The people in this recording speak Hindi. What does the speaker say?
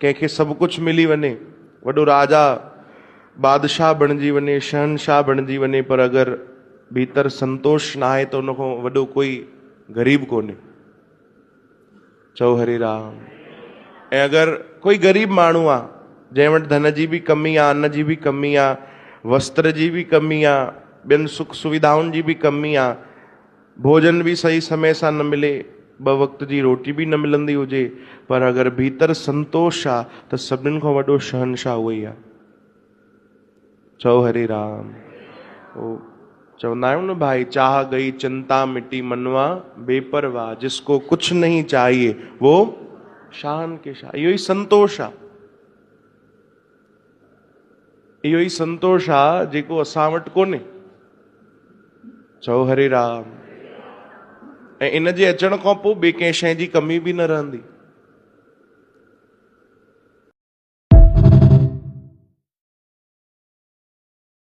कंहिंखे सभु कुझु मिली वञे, वॾो राजा बादशाह बणिजी वञे, शहनशाह बणिजी वञे, पर अगरि भीतर संतोष ना आहे त उन खां वॾो कोई ग़रीब कोन्हे। चओ हरे राम। ऐं अगरि कोई ग़रीब माण्हू आहे जंहिं वटि धन जी बि कमी आहे, अन्न जी बि कमी आहे, वस्त्र जी बि कमी आहे, ॿियनि सुख सुविधाउनि जी बि कमी आहे, भोजन बि सही समय सां न मिले, 2 वक़्त जी रोटी बि न मिलंदी हुजे, पर अगरि भीतर संतोष आहे त सभिनीनि खां वॾो शहनशाह उहो ई आहे। चओ हरे राम। चवंदा आहियूं न भाई, चाह गई चिंता मिटी मनवा बेपरवाह, जिसको कुछ नहीं चाहिए वो शान के शाह। इहो ई संतोष आहे, इहो ई संतोष आहे जेको असां वटि कोन्हे। चओ हरे राम। ऐं इन जे अचण खां पोइ ॿिए कंहिं शइ जी कमी बि न रहंदी।